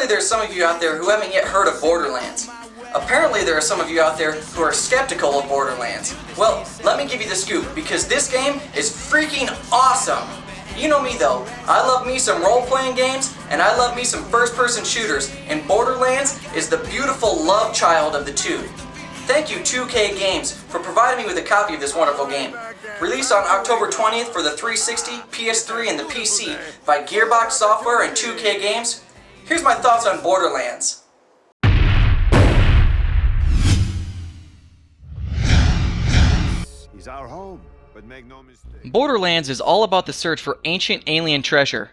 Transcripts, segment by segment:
Apparently there's some of you out there who haven't yet heard of Borderlands. Apparently there are some of you out there who are skeptical of Borderlands. Well, let me give you the scoop, because this game is freaking awesome! You know me though, I love me some role-playing games, and I love me some first-person shooters, and Borderlands is the beautiful love child of the two. Thank you 2K Games for providing me with a copy of this wonderful game. Released on October 20th for the 360, PS3, and the PC by Gearbox Software and 2K Games, here's my thoughts on Borderlands. Our home, but make no mistake. Borderlands is all about the search for ancient alien treasure.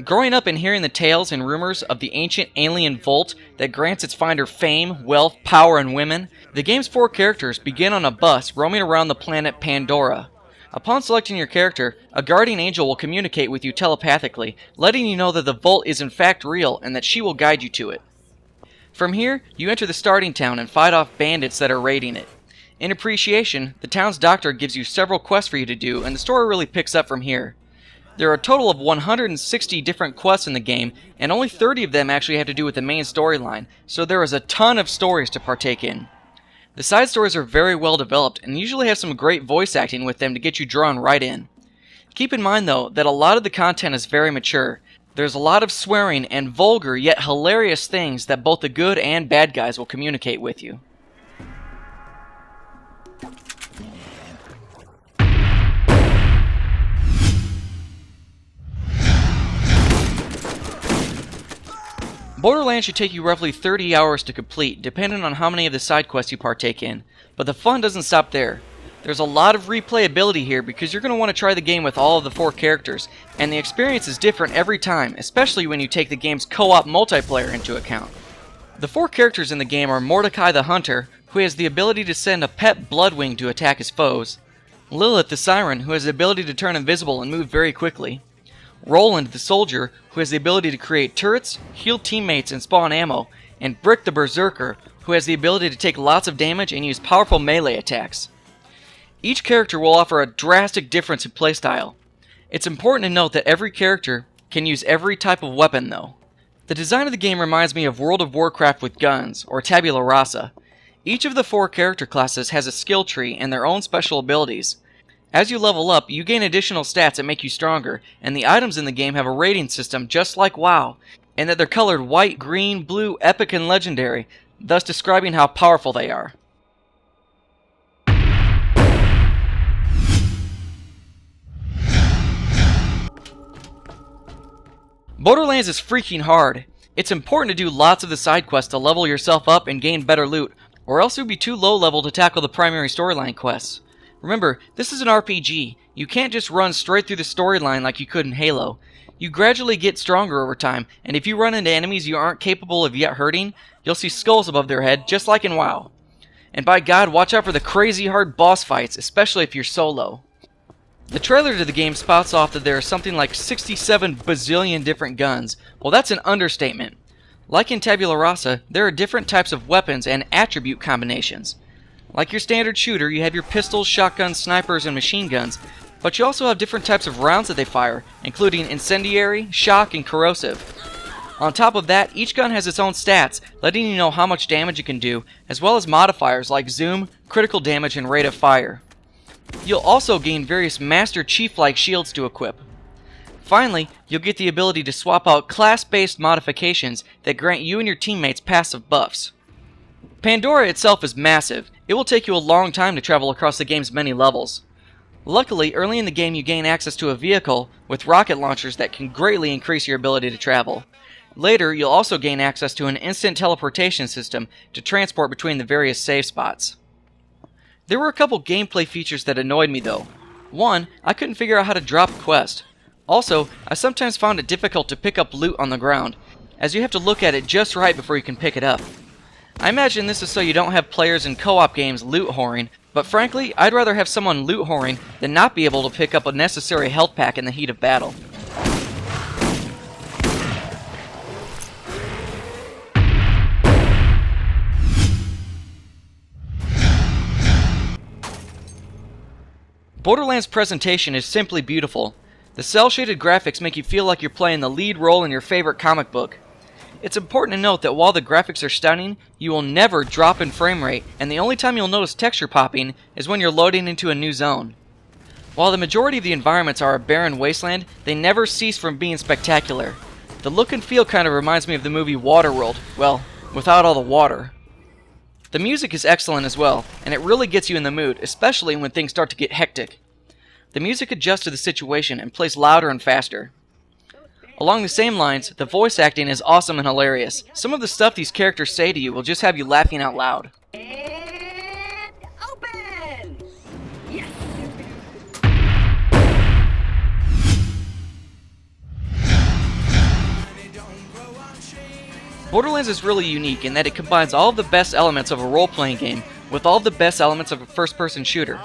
Growing up and hearing the tales and rumors of the ancient alien vault that grants its finder fame, wealth, power, and women, the game's 4 characters begin on a bus roaming around the planet Pandora. Upon selecting your character, a guardian angel will communicate with you telepathically, letting you know that the vault is in fact real and that she will guide you to it. From here, you enter the starting town and fight off bandits that are raiding it. In appreciation, the town's doctor gives you several quests for you to do, and the story really picks up from here. There are a total of 160 different quests in the game, and only 30 of them actually have to do with the main storyline, so there is a ton of stories to partake in. The side stories are very well developed, and usually have some great voice acting with them to get you drawn right in. Keep in mind though, that a lot of the content is very mature. There's a lot of swearing and vulgar yet hilarious things that both the good and bad guys will communicate with you. Borderlands should take you roughly 30 hours to complete, depending on how many of the side quests you partake in, but the fun doesn't stop there. There's a lot of replayability here because you're going to want to try the game with all of the 4 characters, and the experience is different every time, especially when you take the game's co-op multiplayer into account. The 4 characters in the game are Mordecai the Hunter, who has the ability to send a pet Bloodwing to attack his foes, Lilith the Siren, who has the ability to turn invisible and move very quickly, Roland the Soldier, who has the ability to create turrets, heal teammates, and spawn ammo, and Brick the Berserker, who has the ability to take lots of damage and use powerful melee attacks. Each character will offer a drastic difference in playstyle. It's important to note that every character can use every type of weapon though. The design of the game reminds me of World of Warcraft with guns, or tabula rasa. Each of the 4 character classes has a skill tree and their own special abilities. As you level up, you gain additional stats that make you stronger, and the items in the game have a rating system just like WoW, and that they're colored white, green, blue, epic, and legendary, thus describing how powerful they are. Borderlands is freaking hard. It's important to do lots of the side quests to level yourself up and gain better loot, or else you'll be too low level to tackle the primary storyline quests. Remember, this is an RPG. You can't just run straight through the storyline like you could in Halo. You gradually get stronger over time, and if you run into enemies you aren't capable of yet hurting, you'll see skulls above their head, just like in WoW. And by God, watch out for the crazy hard boss fights, especially if you're solo. The trailer to the game spouts off that there are something like 67 bazillion different guns. Well, that's an understatement. Like in Tabula Rasa, there are different types of weapons and attribute combinations. Like your standard shooter, you have your pistols, shotguns, snipers, and machine guns, but you also have different types of rounds that they fire, including incendiary, shock, and corrosive. On top of that, each gun has its own stats, letting you know how much damage it can do, as well as modifiers like zoom, critical damage, and rate of fire. You'll also gain various Master Chief-like shields to equip. Finally, you'll get the ability to swap out class-based modifications that grant you and your teammates passive buffs. Pandora itself is massive. It will take you a long time to travel across the game's many levels. Luckily, early in the game you gain access to a vehicle with rocket launchers that can greatly increase your ability to travel. Later, you'll also gain access to an instant teleportation system to transport between the various save spots. There were a couple gameplay features that annoyed me though. One, I couldn't figure out how to drop a quest. Also, I sometimes found it difficult to pick up loot on the ground, as you have to look at it just right before you can pick it up. I imagine this is so you don't have players in co-op games loot whoring, but frankly, I'd rather have someone loot whoring than not be able to pick up a necessary health pack in the heat of battle. Borderlands' presentation is simply beautiful. The cel-shaded graphics make you feel like you're playing the lead role in your favorite comic book. It's important to note that while the graphics are stunning, you will never drop in frame rate, and the only time you'll notice texture popping is when you're loading into a new zone. While the majority of the environments are a barren wasteland, they never cease from being spectacular. The look and feel kind of reminds me of the movie Waterworld, well, without all the water. The music is excellent as well, and it really gets you in the mood, especially when things start to get hectic. The music adjusts to the situation and plays louder and faster. Along the same lines, the voice acting is awesome and hilarious. Some of the stuff these characters say to you will just have you laughing out loud. And open! Yes! Borderlands is really unique in that it combines all of the best elements of a role-playing game with all of the best elements of a first-person shooter.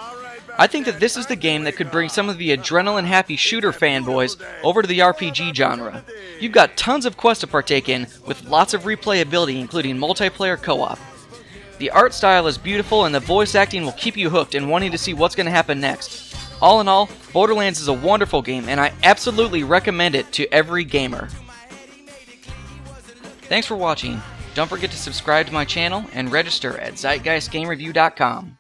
I think that this is the game that could bring some of the adrenaline-happy shooter fanboys over to the RPG genre. You've got tons of quests to partake in, with lots of replayability including multiplayer co-op. The art style is beautiful and the voice acting will keep you hooked and wanting to see what's going to happen next. All in all, Borderlands is a wonderful game and I absolutely recommend it to every gamer. Thanks for watching. Don't forget to subscribe to my channel and register at ZeitgeistGameReview.com.